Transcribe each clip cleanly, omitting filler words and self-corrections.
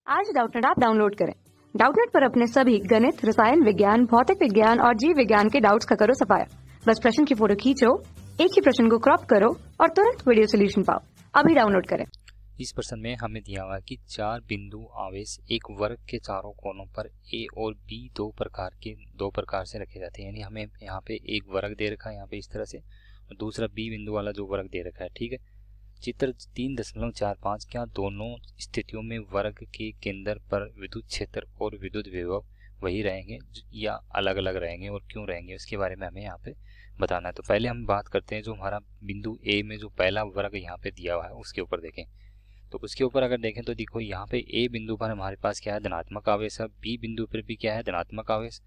आज Doubtnut app download करें। Doubtnut पर अपने सभी गणित, रसायन विज्ञान, भौतिक विज्ञान और जीव विज्ञान के डाउट्स का करो सफाया। बस प्रश्न की फोटो खींचो, एक ही प्रश्न को क्रॉप करो और तुरंत वीडियो सोल्यूशन पाओ। अभी डाउनलोड करें। इस प्रश्न में हमें दिया हुआ है कि चार बिंदु आवेश एक वर्ग के चारों कोनों पर ए और बी दो प्रकार से रखे जाते हैं। यानी हमें यहाँ पे एक वर्ग दे रखा है यहाँ पे इस तरह से, और दूसरा बी बिंदु वाला जो वर्ग दे रखा है। ठीक है, चित्र 3.45 क्या दोनों स्थितियों में वर्ग के केंद्र पर विद्युत क्षेत्र और विद्युत विभव वही रहेंगे या अलग अलग रहेंगे, और क्यों रहेंगे उसके बारे में हमें यहाँ पे बताना है। तो पहले हम बात करते हैं जो हमारा बिंदु ए में जो पहला वर्ग यहाँ पे दिया हुआ है उसके ऊपर देखें। तो उसके ऊपर अगर देखें तो देखो यहाँ पे ए बिंदु पर हमारे पास क्या है, धनात्मक आवेश है, बी बिंदु पर भी क्या है, धनात्मक आवेश,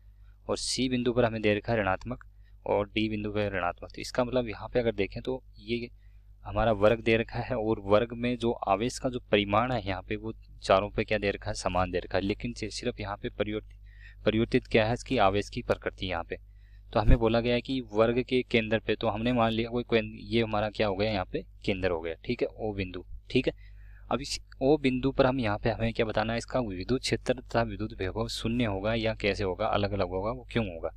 और सी बिंदु पर हमें दे रखा है ऋणात्मक, और डी बिंदु पर ऋणात्मक। तो इसका मतलब यहाँ पे अगर देखें तो ये हमारा वर्ग दे रखा है, और वर्ग में जो आवेश का जो परिमाण है यहाँ पे वो चारों पे क्या दे रखा है, समान दे रखा है। लेकिन सिर्फ यहाँ पे परिवर्तित क्या है इसकी आवेश की प्रकृति यहाँ पे। तो हमें बोला गया है कि वर्ग के केंद्र पे, तो हमने मान लिया कोई ये हमारा क्या हो गया यहाँ पे केंद्र हो गया। ठीक है, ओ बिंदु। ठीक है, अब इस ओ बिंदु पर हम यहाँ पे हमें क्या बताना है, इसका विद्युत क्षेत्र तथा विद्युत विभव शून्य होगा या कैसे होगा, अलग अलग होगा, वो क्यों होगा,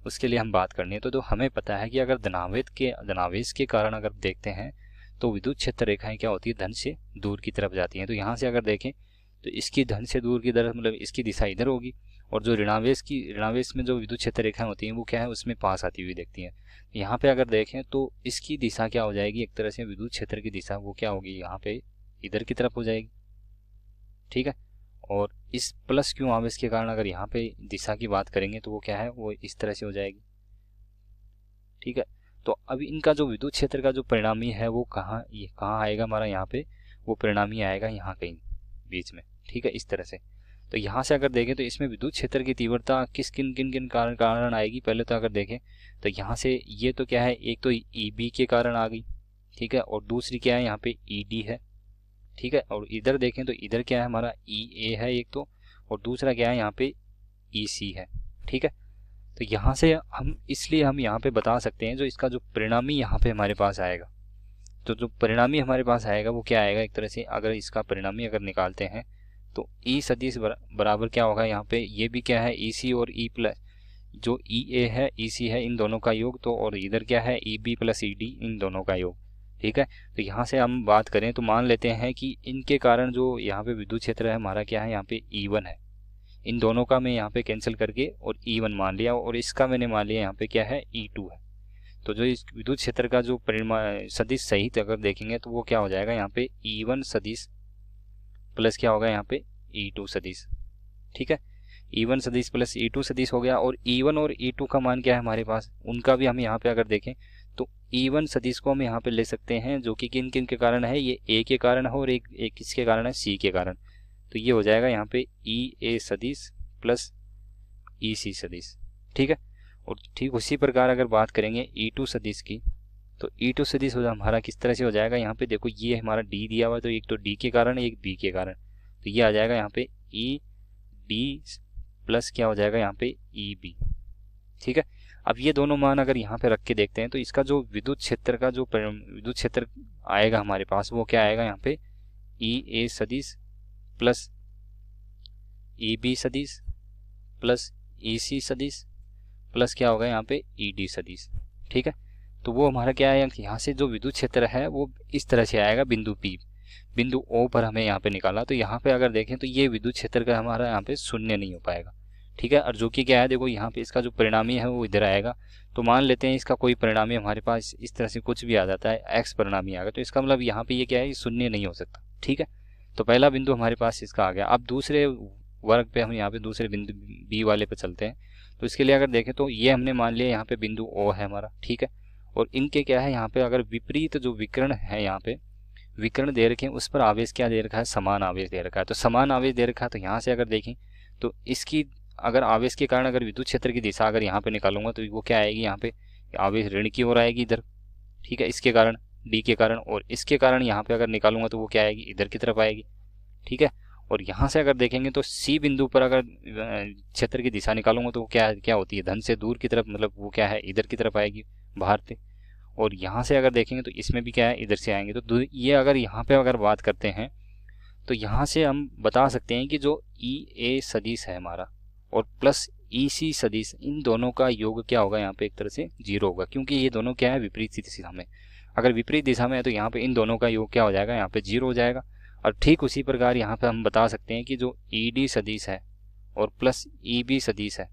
उसके लिए हम बात करनी है। तो हमें पता है कि अगर धनावेश के कारण अगर देखते हैं तो विद्युत क्षेत्र रेखाएं क्या होती है, धन से दूर की तरफ जाती हैं। तो यहाँ से अगर देखें तो इसकी धन से दूर की तरफ मतलब इसकी दिशा इधर होगी, और जो ऋणावेश में जो विद्युत क्षेत्र रेखाएं होती हैं वो क्या है, उसमें पास आती हुई देखती हैं। यहाँ पे अगर देखें तो इसकी दिशा क्या हो जाएगी, एक तरह से विद्युत क्षेत्र की दिशा वो क्या होगी, यहाँ पे इधर की तरफ हो जाएगी। ठीक है, और इस प्लस क्यों आवेश के कारण अगर यहाँ पे दिशा की बात करेंगे तो वो क्या है, वो इस तरह से हो जाएगी। ठीक है, तो अभी इनका जो विद्युत क्षेत्र का जो परिणामी है वो कहाँ आएगा हमारा, यहाँ पे वो परिणामी आएगा यहाँ कहीं बीच में। ठीक है, इस तरह से। तो यहाँ से अगर देखें तो इसमें विद्युत क्षेत्र की तीव्रता किन कारण आएगी, पहले तो अगर देखें तो यहाँ से ये तो क्या है, एक तो ईबी के कारण आ गई। ठीक है, और दूसरी क्या है यहाँ पे ईडी है। ठीक है, और इधर देखें तो इधर क्या है हमारा ई ए है एक तो, और दूसरा क्या है यहाँ पे ई सी है। ठीक है, तो यहाँ से इसलिए हम यहाँ पे बता सकते हैं जो इसका जो परिणामी यहाँ पे हमारे पास आएगा, तो जो परिणामी हमारे पास आएगा वो क्या आएगा, एक तरह से अगर इसका परिणामी अगर निकालते हैं तो ई सदिश बराबर क्या होगा, यहाँ पे ये भी क्या है ई सी और ई प्लस जो ई ए है ई सी है इन दोनों का योग, तो और इधर क्या है E B plus E D इन दोनों का योग। ठीक है, तो यहाँ से हम बात करें तो मान लेते हैं कि इनके कारण जो यहाँ पे विद्युत क्षेत्र है हमारा क्या है, यहाँ पे E1 है। इन दोनों का मैं यहाँ पे कैंसिल करके और E1 मान लिया, और इसका मैंने मान लिया यहाँ पे क्या है E2 है। तो जो इस विद्युत क्षेत्र का जो परिमाण सदिश सहित अगर देखेंगे तो वो क्या हो जाएगा, यहाँ पे E1 सदिश प्लस क्या होगा यहाँ पे E2 सदिश। ठीक है, E1 सदिश प्लस E2 सदिश हो गया, और E1 और E2 का मान क्या है हमारे पास, उनका भी हम यहाँ पे अगर देखें तो E1 सदिश को हम यहाँ पे ले सकते हैं जो कि किन किन के कारण है, ये A के कारण है और एक किसके कारण है, C के कारण। तो ये हो जाएगा यहाँ पे E A सदिश प्लस E C सदिश। ठीक है, और ठीक उसी प्रकार अगर बात करेंगे E2 सदिश की, तो E2 सदिश हमारा किस तरह से हो जाएगा, यहाँ पे देखो ये हमारा D दिया हुआ है, तो एक तो D के कारण है एक B के कारण, तो ये आ जाएगा यहाँ पे E D प्लस क्या हो जाएगा यहाँ पे ई बी। ठीक है, अब ये दोनों मान अगर यहाँ पे रख के देखते हैं तो इसका जो विद्युत क्षेत्र का जो विद्युत क्षेत्र आएगा हमारे पास वो क्या आएगा, यहाँ पे ई ए सदिश प्लस ई बी सदिश प्लस ई सी सदिश प्लस क्या होगा यहाँ पे ई डी सदिश। ठीक है, तो वो हमारा क्या है, यहाँ से जो विद्युत क्षेत्र है वो इस तरह से आएगा, बिंदु ओ पर हमें यहाँ पे निकाला, तो यहाँ पे अगर देखें तो ये विद्युत क्षेत्र का हमारा यहाँ पे शून्य नहीं हो पाएगा। ठीक है, और जो कि क्या है, देखो यहाँ पे इसका जो परिणामी है वो इधर आएगा। तो मान लेते हैं इसका कोई परिणामी हमारे पास इस तरह से कुछ भी आ जाता है, एक्स परिणामी आ गया, तो इसका मतलब यहाँ पे ये क्या है, ये शून्य नहीं हो सकता। ठीक है, तो पहला बिंदु हमारे पास इसका आ गया। अब दूसरे वर्ग पे हम यहाँ पे दूसरे बिंदु बी वाले पे चलते हैं। तो इसके लिए अगर देखें तो ये हमने मान लिया यहाँ पे बिंदु ओ है हमारा। ठीक है, और इनके क्या है यहाँ पे अगर विपरीत जो विकर्ण है, यहाँ पे विकर्ण दे रखे हैं उस पर आवेश क्या दे रखा है, समान आवेश दे रखा है। तो समान आवेश दे रखा है, तो यहाँ से अगर देखें तो इसकी अगर आवेश के कारण अगर विद्युत क्षेत्र की दिशा अगर यहाँ पे निकालूंगा तो वो क्या आएगी, यहाँ पे आवेश ऋण की ओर आएगी इधर। ठीक है, इसके कारण डी के कारण, और इसके कारण यहाँ पे अगर निकालूंगा तो वो क्या आएगी, इधर की तरफ आएगी। ठीक है, और यहाँ से अगर देखेंगे तो सी बिंदु पर अगर क्षेत्र की दिशा निकालूंगा तो वो क्या होती है, धन से दूर की तरफ, मतलब वो क्या है, इधर की तरफ आएगी बाहर से। और यहाँ से अगर देखेंगे तो इसमें भी क्या है, इधर से आएंगे। तो ये अगर यहाँ पे अगर बात करते हैं तो यहाँ से हम बता सकते हैं कि जो ई ए सदिश है हमारा और प्लस ई सी सदिश, इन दोनों का योग क्या होगा यहाँ पे एक तरह से 0 होगा, क्योंकि ये दोनों क्या है विपरीत दिशा में। अगर विपरीत दिशा में है तो यहाँ पे इन दोनों का योग क्या हो जाएगा, यहाँ पे 0 हो जाएगा। और ठीक उसी प्रकार यहाँ पे हम बता सकते हैं कि जो ई डी सदिश है और प्लस ई बी सदिश है,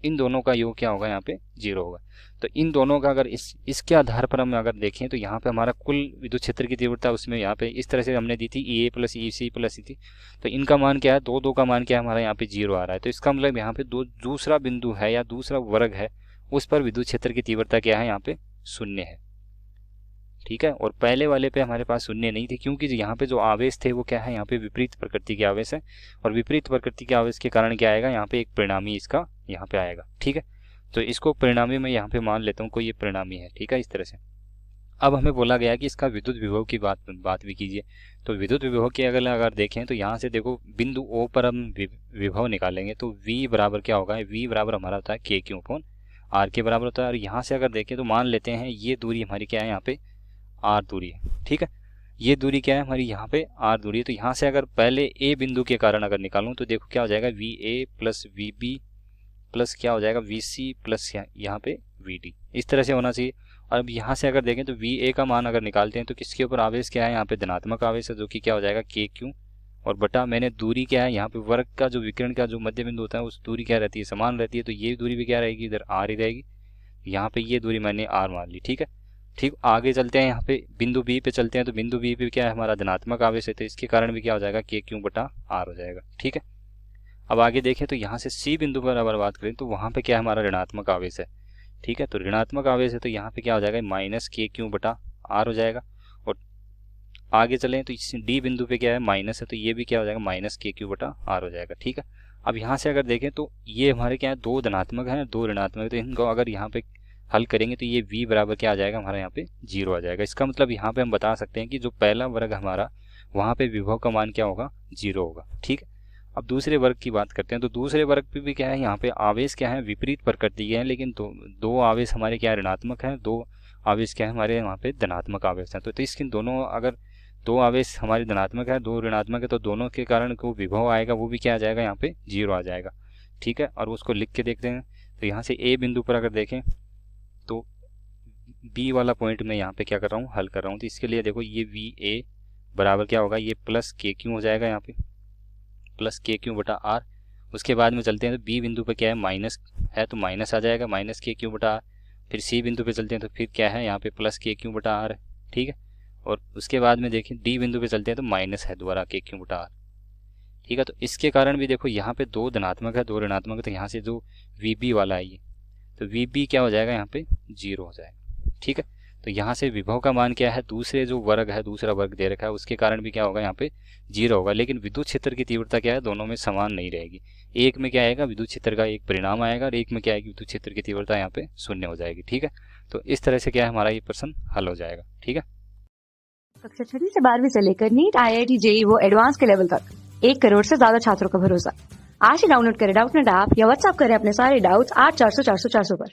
इन दोनों का योग क्या होगा, यहाँ पे 0 होगा। तो इन दोनों का अगर इसके आधार पर हम अगर देखें तो यहाँ पे हमारा कुल विद्युत क्षेत्र की तीव्रता उसमें यहाँ पे इस तरह से हमने दी थी ई ए प्लस ई सी प्लस ई थी, तो इनका मान क्या है, दो का मान क्या है हमारा यहाँ पे 0 आ रहा है। तो इसका मतलब यहाँ पे दूसरा बिंदु है या दूसरा वर्ग है, उस पर विद्युत क्षेत्र की तीव्रता क्या है, यहाँ पे 0 है। ठीक है, और पहले वाले पे हमारे पास 0 नहीं थी, क्योंकि यहाँ पे जो आवेश थे वो क्या है, यहाँ पे विपरीत प्रकृति के आवेश है, और विपरीत प्रकृति के आवेश के कारण क्या आएगा, यहाँ पे एक परिणामी इसका यहाँ पे आएगा। ठीक है, तो इसको परिणामी मैं यहाँ पे मान लेता हूँ कोई ये परिणामी है। ठीक है, इस तरह से। अब हमें बोला गया कि इसका विद्युत विभव की बात भी कीजिए। तो विद्युत विभव की अगर देखें तो यहाँ से देखो बिंदु O पर हम विभव निकालेंगे तो V बराबर क्या होगा, V बराबर हमारा होता है के क्यू अपॉन आर के बराबर होता है। और यहाँ से अगर देखें तो मान लेते हैं ये दूरी हमारी क्या है, यहाँ पे आर दूरी है। ठीक है, ये दूरी क्या है हमारी, यहाँ पे आर दूरी है। तो यहाँ से अगर पहले ए बिंदु के कारण अगर निकालूं तो देखो क्या हो जाएगा, V A plus V B plus क्या हो जाएगा, वी सी प्लस यहाँ पे वी डी, इस तरह से होना चाहिए। और अब यहाँ से अगर देखें तो वी ए का मान अगर निकालते हैं तो किसके ऊपर आवेश क्या है, यहाँ पे धनात्मक आवेश है, जो कि क्या हो जाएगा के क्यू, और बटा मैंने दूरी क्या है, यहाँ पे वर्ग का जो विकिरण का जो मध्य बिंदु होता है उस दूरी क्या रहती है, समान रहती है। तो ये दूरी भी क्या रहेगी, इधर आर ही रहेगी। यहाँ पे ये दूरी मैंने आर मान ली। ठीक है, ठीक, आगे चलते हैं, यहाँ पे बिंदु बी पे चलते हैं। तो बिंदु बी पे क्या है हमारा धनात्मक आवेश है, तो इसके कारण भी क्या हो जाएगा, के क्यू बटा आर हो जाएगा। ठीक है, अब आगे देखें तो यहाँ से सी बिंदु पर अगर बात करें तो वहाँ पे क्या है हमारा ऋणात्मक आवेश है। ठीक है, तो ऋणात्मक आवेश है तो यहाँ पे क्या हो जाएगा, माइनस के क्यू बटा आर हो जाएगा। और आगे चलें तो इस डी बिंदु पे क्या है, माइनस है, तो ये भी क्या हो जाएगा, माइनस के क्यू बटा आर हो जाएगा। ठीक है, अब यहाँ से अगर देखें तो ये हमारे क्या है, दो धनात्मक है, दो ऋणात्मक है, तो इनको अगर यहाँ पे हल करेंगे तो ये v बराबर क्या आ जाएगा हमारा, यहाँ पे 0 आ जाएगा। इसका मतलब यहाँ पे हम बता सकते हैं कि जो पहला वर्ग हमारा वहाँ पे विभव का मान क्या होगा, 0 होगा। ठीक है, अब दूसरे वर्ग की बात करते हैं। तो दूसरे वर्ग पे भी क्या है, यहाँ पे आवेश क्या है, विपरीत प्रकृति के हैं, लेकिन दो आवेश हमारे क्या ऋणात्मक है, दो आवेश क्या है हमारे यहाँ पे धनात्मक आवेश है। तो इसके दोनों अगर दो आवेश हमारे धनात्मक है, दो ऋणात्मक है, तो दोनों के कारण जो विभव आएगा वो भी क्या आ जाएगा, यहाँ पे 0 आ जाएगा। ठीक है, और उसको लिख के देखते हैं। तो यहाँ से ए बिंदु पर अगर देखें तो बी वाला पॉइंट में यहाँ पे क्या कर रहा हूँ, हल कर रहा हूँ। तो इसके लिए देखो ये वी ए बराबर क्या होगा, ये प्लस के क्यू हो जाएगा, यहाँ पे प्लस के क्यू बटा आर। उसके बाद में चलते हैं तो बी बिंदु पे क्या है, माइनस है, तो माइनस आ जाएगा, माइनस के क्यू बटा आर। फिर सी बिंदु पे चलते हैं तो फिर क्या है, यहाँ पे प्लस के क्यू बटा आर है। ठीक है, और उसके बाद में देखें डी बिंदु पे चलते हैं तो माइनस है दोबारा के क्यू बटा आर। ठीक है, तो इसके कारण भी देखो यहाँ पे दो धनात्मक है, दो ऋणात्मक है, तो यहाँ से जो वी बी वाला है ये, तो वी बी क्या हो जाएगा, यहाँ पे 0 हो जाएगा। ठीक है, तो यहाँ से विभव का मान क्या है, दूसरे जो वर्ग है, दूसरा वर्ग दे रखा है, उसके कारण भी क्या होगा, यहाँ पे 0 होगा। लेकिन विद्युत क्षेत्र की तीव्रता क्या है, दोनों में समान नहीं रहेगी। एक में क्या आएगा, विद्युत क्षेत्र का एक परिणाम आएगा, और एक में क्या आएगी, विद्युत क्षेत्र की तीव्रता यहाँ पे 0 हो जाएगी। ठीक है, तो इस तरह से क्या है हमारा ये प्रश्न हल हो जाएगा। ठीक है, कक्षा 6 से 12वीं से लेकर नीट, IIT, JEE वो एडवांस के लेवल तक 1 करोड़ से ज्यादा छात्रों का भरोसा। आज ही डाउनलोड करें डाउटनेट ऐप या व्हाट्सएप करें अपने सारे डाउट्स 8400 400 400 पर।